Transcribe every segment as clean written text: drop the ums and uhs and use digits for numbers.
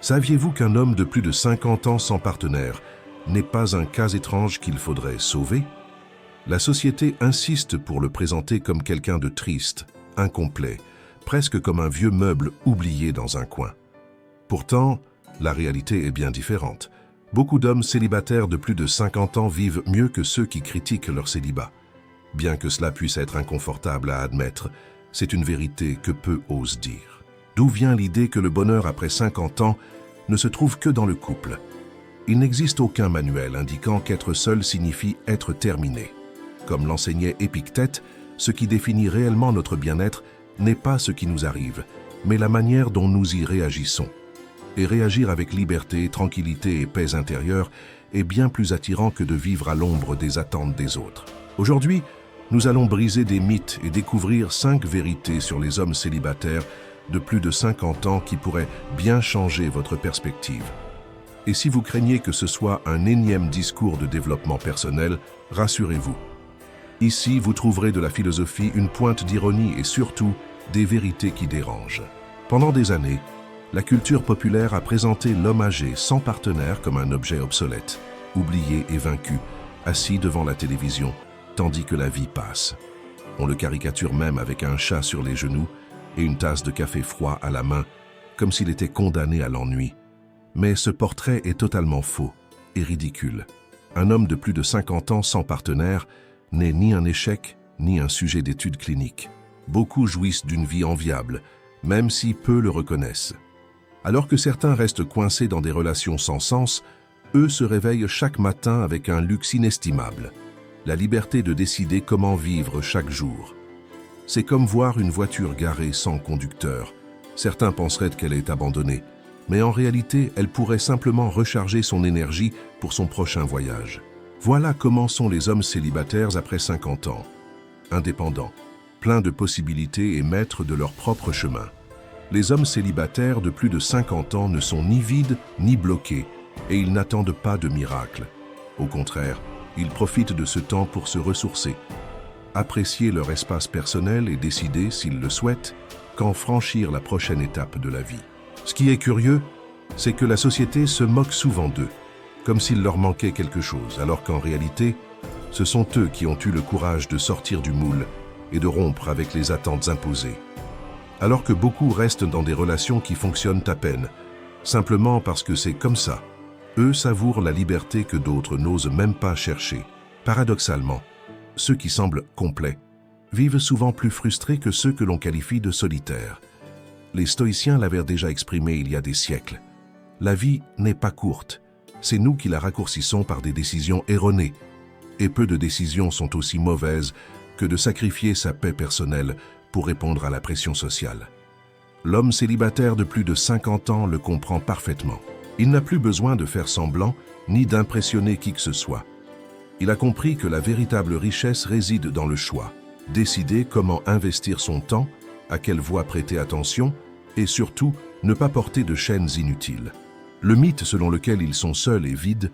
Saviez-vous qu'un homme de plus de 50 ans sans partenaire n'est pas un cas étrange qu'il faudrait sauver? La société insiste pour le présenter comme quelqu'un de triste, incomplet, presque comme un vieux meuble oublié dans un coin. Pourtant, la réalité est bien différente. Beaucoup d'hommes célibataires de plus de 50 ans vivent mieux que ceux qui critiquent leur célibat. Bien que cela puisse être inconfortable à admettre, c'est une vérité que peu osent dire. D'où vient l'idée que le bonheur après 50 ans ne se trouve que dans le couple? Il n'existe aucun manuel indiquant qu'être seul signifie être terminé. Comme l'enseignait Épictète, ce qui définit réellement notre bien-être n'est pas ce qui nous arrive, mais la manière dont nous y réagissons. Et réagir avec liberté, tranquillité et paix intérieure est bien plus attirant que de vivre à l'ombre des attentes des autres. Aujourd'hui, nous allons briser des mythes et découvrir 5 vérités sur les hommes célibataires de plus de 50 ans qui pourraient bien changer votre perspective. Et si vous craignez que ce soit un énième discours de développement personnel, rassurez-vous. Ici, vous trouverez de la philosophie, une pointe d'ironie et surtout des vérités qui dérangent. Pendant des années, la culture populaire a présenté l'homme âgé sans partenaire comme un objet obsolète, oublié et vaincu, assis devant la télévision, tandis que la vie passe. On le caricature même avec un chat sur les genoux et une tasse de café froid à la main, comme s'il était condamné à l'ennui. Mais ce portrait est totalement faux et ridicule. Un homme de plus de 50 ans sans partenaire n'est ni un échec, ni un sujet d'étude clinique. Beaucoup jouissent d'une vie enviable, même si peu le reconnaissent. Alors que certains restent coincés dans des relations sans sens, eux se réveillent chaque matin avec un luxe inestimable, la liberté de décider comment vivre chaque jour. C'est comme voir une voiture garée sans conducteur. Certains penseraient qu'elle est abandonnée, mais en réalité, elle pourrait simplement recharger son énergie pour son prochain voyage. Voilà comment sont les hommes célibataires après 50 ans. Indépendants, pleins de possibilités et maîtres de leur propre chemin. Les hommes célibataires de plus de 50 ans ne sont ni vides ni bloqués et ils n'attendent pas de miracle. Au contraire, ils profitent de ce temps pour se ressourcer, apprécier leur espace personnel et décider, s'ils le souhaitent, quand franchir la prochaine étape de la vie. Ce qui est curieux, c'est que la société se moque souvent d'eux, comme s'il leur manquait quelque chose, alors qu'en réalité, ce sont eux qui ont eu le courage de sortir du moule et de rompre avec les attentes imposées. Alors que beaucoup restent dans des relations qui fonctionnent à peine, simplement parce que c'est comme ça, eux savourent la liberté que d'autres n'osent même pas chercher. Paradoxalement, ceux qui semblent complets vivent souvent plus frustrés que ceux que l'on qualifie de solitaires. Les stoïciens l'avaient déjà exprimé il y a des siècles. La vie n'est pas courte, c'est nous qui la raccourcissons par des décisions erronées. Et peu de décisions sont aussi mauvaises que de sacrifier sa paix personnelle pour répondre à la pression sociale. L'homme célibataire de plus de 50 ans le comprend parfaitement. Il n'a plus besoin de faire semblant ni d'impressionner qui que ce soit. Il a compris que la véritable richesse réside dans le choix. Décider comment investir son temps, à quelle voie prêter attention et surtout ne pas porter de chaînes inutiles. Le mythe selon lequel ils sont seuls et vides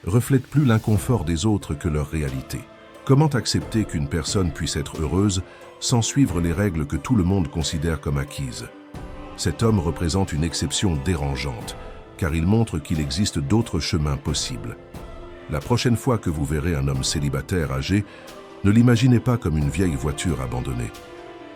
reflète plus l'inconfort des autres que leur réalité. Comment accepter qu'une personne puisse être heureuse sans suivre les règles que tout le monde considère comme acquises? Cet homme représente une exception dérangeante, car il montre qu'il existe d'autres chemins possibles. La prochaine fois que vous verrez un homme célibataire âgé, ne l'imaginez pas comme une vieille voiture abandonnée.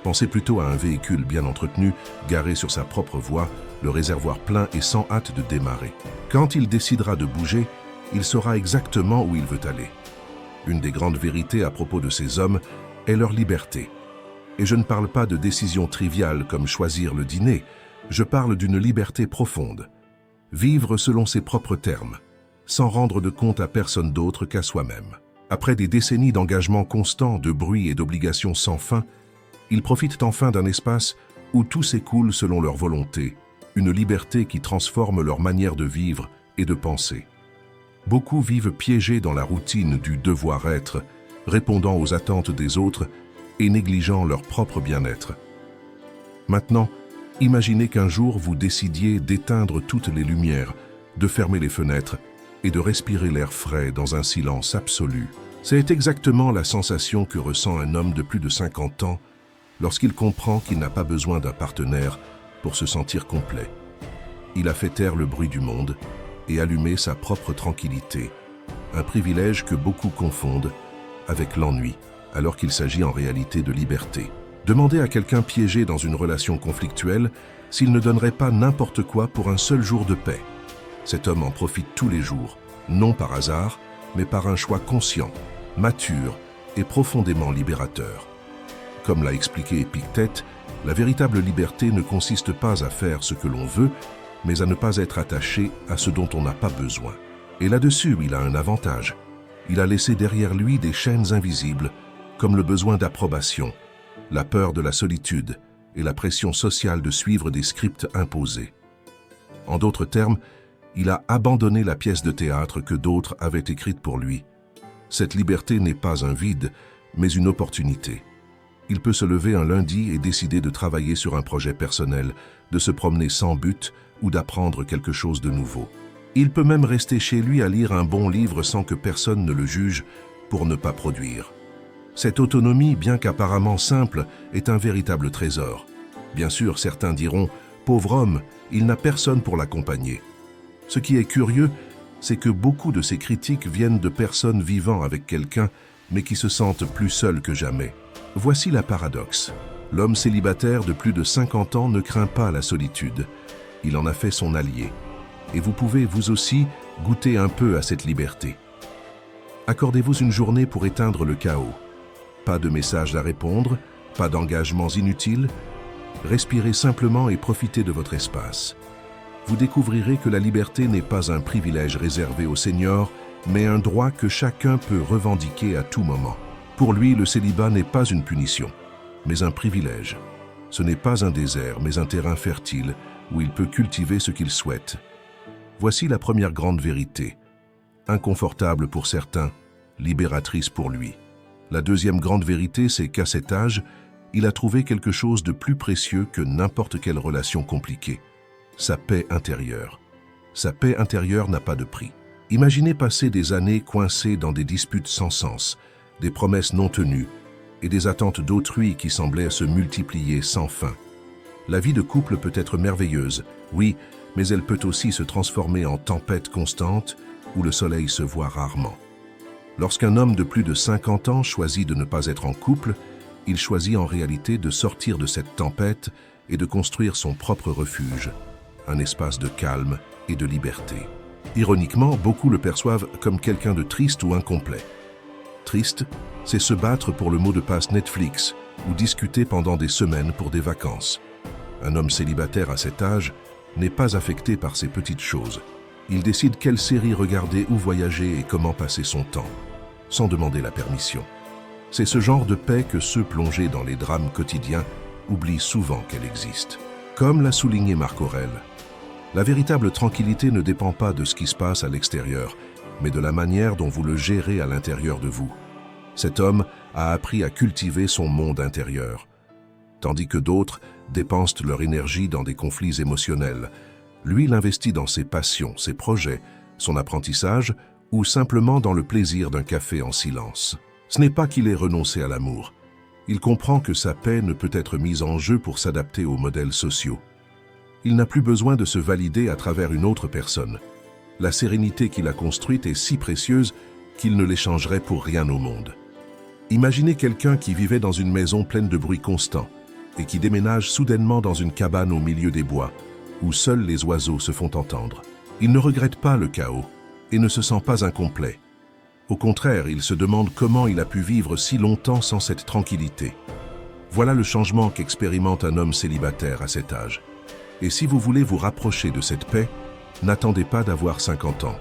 Pensez plutôt à un véhicule bien entretenu, garé sur sa propre voie, le réservoir plein et sans hâte de démarrer. Quand il décidera de bouger, il saura exactement où il veut aller. Une des grandes vérités à propos de ces hommes est leur liberté. Et je ne parle pas de décisions triviales comme choisir le dîner, je parle d'une liberté profonde. Vivre selon ses propres termes, sans rendre de compte à personne d'autre qu'à soi-même. Après des décennies d'engagement constant, de bruit et d'obligations sans fin, ils profitent enfin d'un espace où tout s'écoule selon leur volonté, une liberté qui transforme leur manière de vivre et de penser. Beaucoup vivent piégés dans la routine du devoir-être, répondant aux attentes des autres et négligeant leur propre bien-être. Maintenant, imaginez qu'un jour vous décidiez d'éteindre toutes les lumières, de fermer les fenêtres et de respirer l'air frais dans un silence absolu. C'est exactement la sensation que ressent un homme de plus de 50 ans lorsqu'il comprend qu'il n'a pas besoin d'un partenaire pour se sentir complet. Il a fait taire le bruit du monde et allumé sa propre tranquillité, un privilège que beaucoup confondent avec l'ennui, alors qu'il s'agit en réalité de liberté. Demandez à quelqu'un piégé dans une relation conflictuelle s'il ne donnerait pas n'importe quoi pour un seul jour de paix. Cet homme en profite tous les jours, non par hasard, mais par un choix conscient, mature et profondément libérateur. Comme l'a expliqué Épictète, la véritable liberté ne consiste pas à faire ce que l'on veut, mais à ne pas être attaché à ce dont on n'a pas besoin. Et là-dessus, il a un avantage. Il a laissé derrière lui des chaînes invisibles, comme le besoin d'approbation, la peur de la solitude et la pression sociale de suivre des scripts imposés. En d'autres termes, il a abandonné la pièce de théâtre que d'autres avaient écrite pour lui. Cette liberté n'est pas un vide, mais une opportunité. Il peut se lever un lundi et décider de travailler sur un projet personnel, de se promener sans but ou d'apprendre quelque chose de nouveau. Il peut même rester chez lui à lire un bon livre sans que personne ne le juge pour ne pas produire. Cette autonomie, bien qu'apparemment simple, est un véritable trésor. Bien sûr, certains diront « Pauvre homme, il n'a personne pour l'accompagner ». Ce qui est curieux, c'est que beaucoup de ces critiques viennent de personnes vivant avec quelqu'un, mais qui se sentent plus seules que jamais. Voici la paradoxe. L'homme célibataire de plus de 50 ans ne craint pas la solitude. Il en a fait son allié. Et vous pouvez, vous aussi, goûter un peu à cette liberté. Accordez-vous une journée pour éteindre le chaos. Pas de messages à répondre, pas d'engagements inutiles. Respirez simplement et profitez de votre espace. Vous découvrirez que la liberté n'est pas un privilège réservé aux seniors, mais un droit que chacun peut revendiquer à tout moment. Pour lui, le célibat n'est pas une punition, mais un privilège. Ce n'est pas un désert, mais un terrain fertile où il peut cultiver ce qu'il souhaite. Voici la première grande vérité. Inconfortable pour certains, libératrice pour lui. La deuxième grande vérité, c'est qu'à cet âge, il a trouvé quelque chose de plus précieux que n'importe quelle relation compliquée. Sa paix intérieure. Sa paix intérieure n'a pas de prix. Imaginez passer des années coincées dans des disputes sans sens, des promesses non tenues et des attentes d'autrui qui semblaient se multiplier sans fin. La vie de couple peut être merveilleuse, oui, mais elle peut aussi se transformer en tempête constante où le soleil se voit rarement. Lorsqu'un homme de plus de 50 ans choisit de ne pas être en couple, il choisit en réalité de sortir de cette tempête et de construire son propre refuge, un espace de calme et de liberté. Ironiquement, beaucoup le perçoivent comme quelqu'un de triste ou incomplet. Triste, c'est se battre pour le mot de passe Netflix ou discuter pendant des semaines pour des vacances. Un homme célibataire à cet âge n'est pas affecté par ces petites choses. Il décide quelle série regarder, où voyager et comment passer son temps, sans demander la permission. C'est ce genre de paix que ceux plongés dans les drames quotidiens oublient souvent qu'elle existe. Comme l'a souligné Marc Aurèle, la véritable tranquillité ne dépend pas de ce qui se passe à l'extérieur, mais de la manière dont vous le gérez à l'intérieur de vous. Cet homme a appris à cultiver son monde intérieur, tandis que d'autres dépensent leur énergie dans des conflits émotionnels. Lui l'investit dans ses passions, ses projets, son apprentissage ou simplement dans le plaisir d'un café en silence. Ce n'est pas qu'il ait renoncé à l'amour. Il comprend que sa paix ne peut être mise en jeu pour s'adapter aux modèles sociaux. Il n'a plus besoin de se valider à travers une autre personne. La sérénité qu'il a construite est si précieuse qu'il ne l'échangerait pour rien au monde. Imaginez quelqu'un qui vivait dans une maison pleine de bruit constant et qui déménage soudainement dans une cabane au milieu des bois, où seuls les oiseaux se font entendre. Il ne regrette pas le chaos et ne se sent pas incomplet. Au contraire, il se demande comment il a pu vivre si longtemps sans cette tranquillité. Voilà le changement qu'expérimente un homme célibataire à cet âge. Et si vous voulez vous rapprocher de cette paix, n'attendez pas d'avoir 50 ans.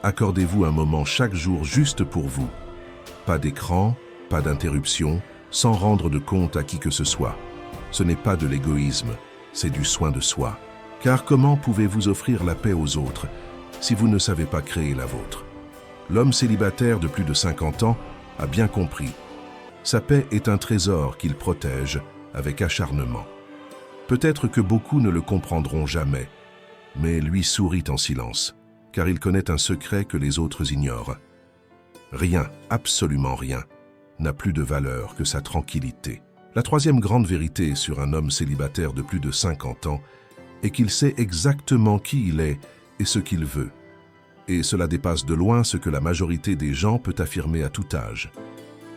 Accordez-vous un moment chaque jour juste pour vous. Pas d'écran, pas d'interruption, sans rendre de compte à qui que ce soit. Ce n'est pas de l'égoïsme, c'est du soin de soi. Car comment pouvez-vous offrir la paix aux autres si vous ne savez pas créer la vôtre? L'homme célibataire de plus de 50 ans a bien compris. Sa paix est un trésor qu'il protège avec acharnement. Peut-être que beaucoup ne le comprendront jamais, mais lui sourit en silence, car il connaît un secret que les autres ignorent. Rien, absolument rien, n'a plus de valeur que sa tranquillité. La troisième grande vérité sur un homme célibataire de plus de 50 ans et qu'il sait exactement qui il est et ce qu'il veut. Et cela dépasse de loin ce que la majorité des gens peut affirmer à tout âge.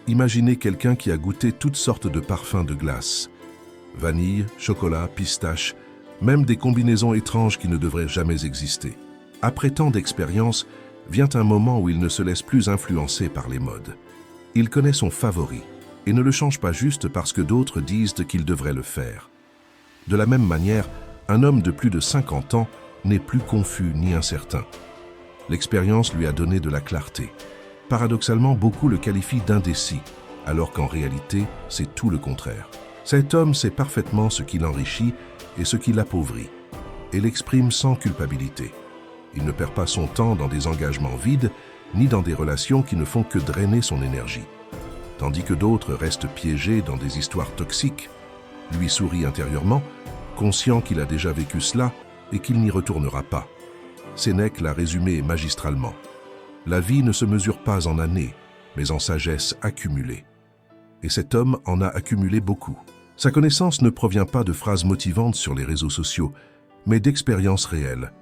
Imaginez quelqu'un qui a goûté toutes sortes de parfums de glace. Vanille, chocolat, pistache, même des combinaisons étranges qui ne devraient jamais exister. Après tant d'expérience, vient un moment où il ne se laisse plus influencer par les modes. Il connaît son favori et ne le change pas juste parce que d'autres disent qu'il devrait le faire. De la même manière, un homme de plus de 50 ans n'est plus confus ni incertain. L'expérience lui a donné de la clarté. Paradoxalement, beaucoup le qualifient d'indécis, alors qu'en réalité, c'est tout le contraire. Cet homme sait parfaitement ce qui l'enrichit et ce qui l'appauvrit, et l'exprime sans culpabilité. Il ne perd pas son temps dans des engagements vides, ni dans des relations qui ne font que drainer son énergie. Tandis que d'autres restent piégés dans des histoires toxiques, lui sourit intérieurement, conscient qu'il a déjà vécu cela et qu'il n'y retournera pas. Sénèque l'a résumé magistralement. La vie ne se mesure pas en années, mais en sagesse accumulée. Et cet homme en a accumulé beaucoup. Sa connaissance ne provient pas de phrases motivantes sur les réseaux sociaux, mais d'expériences réelles,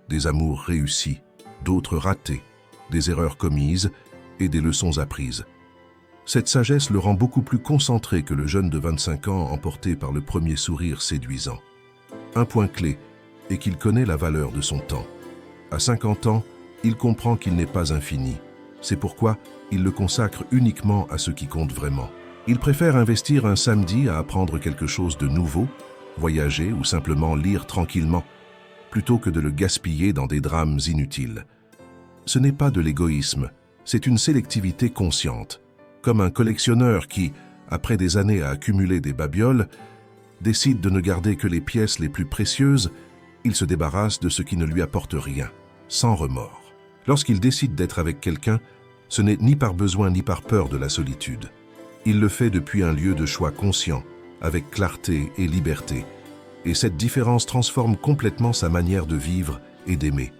des amours réussis, d'autres ratés, des erreurs commises et des leçons apprises. Cette sagesse le rend beaucoup plus concentré que le jeune de 25 ans emporté par le premier sourire séduisant. Un point clé est qu'il connaît la valeur de son temps. À 50 ans, il comprend qu'il n'est pas infini. C'est pourquoi il le consacre uniquement à ce qui compte vraiment. Il préfère investir un samedi à apprendre quelque chose de nouveau, voyager ou simplement lire tranquillement, plutôt que de le gaspiller dans des drames inutiles. Ce n'est pas de l'égoïsme, c'est une sélectivité consciente, comme un collectionneur qui, après des années à accumuler des babioles, décide de ne garder que les pièces les plus précieuses. Il se débarrasse de ce qui ne lui apporte rien, sans remords. Lorsqu'il décide d'être avec quelqu'un, ce n'est ni par besoin ni par peur de la solitude. Il le fait depuis un lieu de choix conscient, avec clarté et liberté. Et cette différence transforme complètement sa manière de vivre et d'aimer.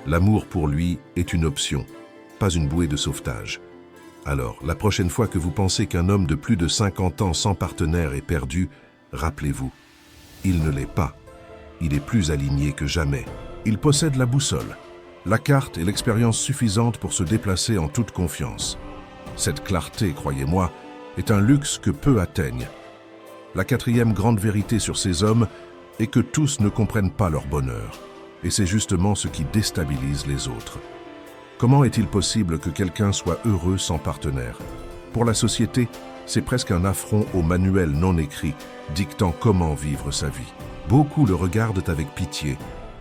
L'amour pour lui est une option, pas une bouée de sauvetage. Alors, la prochaine fois que vous pensez qu'un homme de plus de 50 ans sans partenaire est perdu, rappelez-vous, il ne l'est pas. Il est plus aligné que jamais. Il possède la boussole, la carte et l'expérience suffisante pour se déplacer en toute confiance. Cette clarté, croyez-moi, est un luxe que peu atteignent. La quatrième grande vérité sur ces hommes est que tous ne comprennent pas leur bonheur. Et c'est justement ce qui déstabilise les autres. Comment est-il possible que quelqu'un soit heureux sans partenaire? Pour la société, c'est presque un affront au manuel non écrit, dictant comment vivre sa vie. Beaucoup le regardent avec pitié,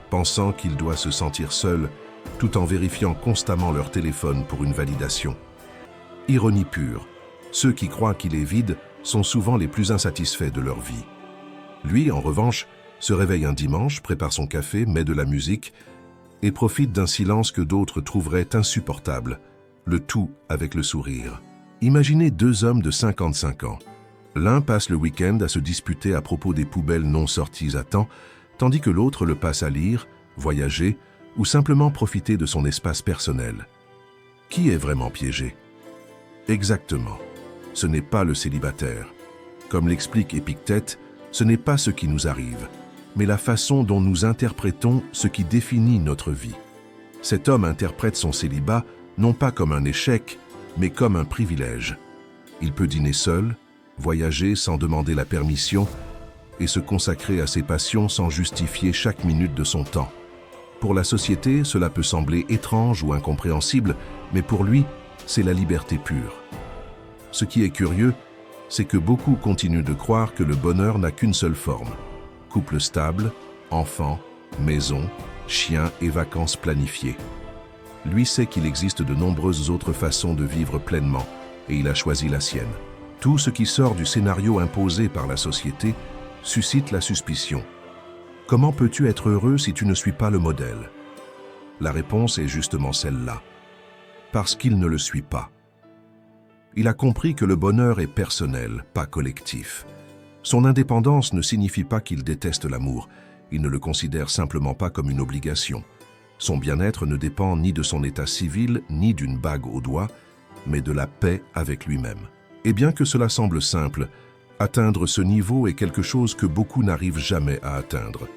pensant qu'il doit se sentir seul, tout en vérifiant constamment leur téléphone pour une validation. Ironie pure, ceux qui croient qu'il est vide sont souvent les plus insatisfaits de leur vie. Lui, en revanche, se réveille un dimanche, prépare son café, met de la musique et profite d'un silence que d'autres trouveraient insupportable, le tout avec le sourire. Imaginez deux hommes de 55 ans. L'un passe le week-end à se disputer à propos des poubelles non sorties à temps, tandis que l'autre le passe à lire, voyager ou simplement profiter de son espace personnel. Qui est vraiment piégé? Exactement. Ce n'est pas le célibataire. Comme l'explique Épictète, ce n'est pas ce qui nous arrive, mais la façon dont nous interprétons ce qui définit notre vie. Cet homme interprète son célibat non pas comme un échec, mais comme un privilège. Il peut dîner seul, voyager sans demander la permission et se consacrer à ses passions sans justifier chaque minute de son temps. Pour la société, cela peut sembler étrange ou incompréhensible, mais pour lui, c'est la liberté pure. Ce qui est curieux, c'est que beaucoup continuent de croire que le bonheur n'a qu'une seule forme. Couple stable, enfants, maison, chien et vacances planifiées. Lui sait qu'il existe de nombreuses autres façons de vivre pleinement, et il a choisi la sienne. Tout ce qui sort du scénario imposé par la société suscite la suspicion. Comment peux-tu être heureux si tu ne suis pas le modèle? La réponse est justement celle-là. Parce qu'il ne le suit pas. Il a compris que le bonheur est personnel, pas collectif. Son indépendance ne signifie pas qu'il déteste l'amour. Il ne le considère simplement pas comme une obligation. Son bien-être ne dépend ni de son état civil, ni d'une bague au doigt, mais de la paix avec lui-même. Et bien que cela semble simple, atteindre ce niveau est quelque chose que beaucoup n'arrivent jamais à atteindre.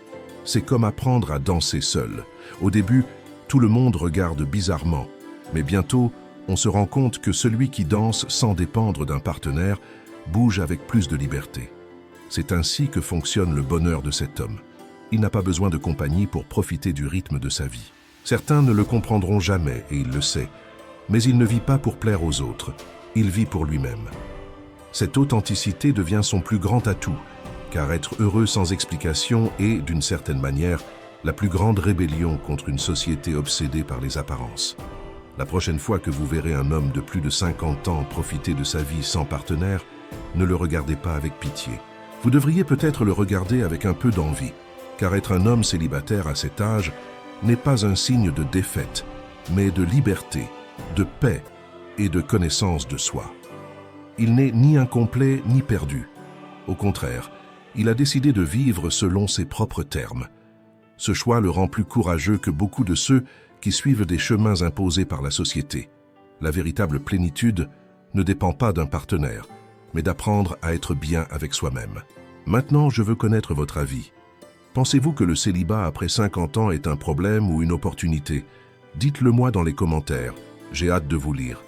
C'est comme apprendre à danser seul. Au début, tout le monde regarde bizarrement, mais bientôt, on se rend compte que celui qui danse sans dépendre d'un partenaire bouge avec plus de liberté. C'est ainsi que fonctionne le bonheur de cet homme. Il n'a pas besoin de compagnie pour profiter du rythme de sa vie. Certains ne le comprendront jamais, et il le sait, mais il ne vit pas pour plaire aux autres, il vit pour lui-même. Cette authenticité devient son plus grand atout, car être heureux sans explication est, d'une certaine manière, la plus grande rébellion contre une société obsédée par les apparences. La prochaine fois que vous verrez un homme de plus de 50 ans profiter de sa vie sans partenaire, ne le regardez pas avec pitié. Vous devriez peut-être le regarder avec un peu d'envie, car être un homme célibataire à cet âge n'est pas un signe de défaite, mais de liberté, de paix et de connaissance de soi. Il n'est ni incomplet ni perdu. Au contraire, il a décidé de vivre selon ses propres termes. Ce choix le rend plus courageux que beaucoup de ceux qui suivent des chemins imposés par la société. La véritable plénitude ne dépend pas d'un partenaire, mais d'apprendre à être bien avec soi-même. Maintenant, je veux connaître votre avis. Pensez-vous que le célibat après 50 ans est un problème ou une opportunité? Dites-le moi dans les commentaires, j'ai hâte de vous lire.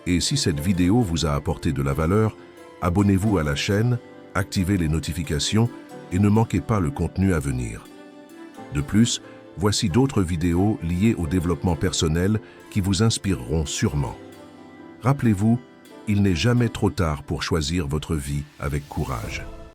Et si cette vidéo vous a apporté de la valeur, abonnez-vous à la chaîne, activez les notifications et ne manquez pas le contenu à venir. De plus, voici d'autres vidéos liées au développement personnel qui vous inspireront sûrement. Rappelez-vous, il n'est jamais trop tard pour choisir votre vie avec courage.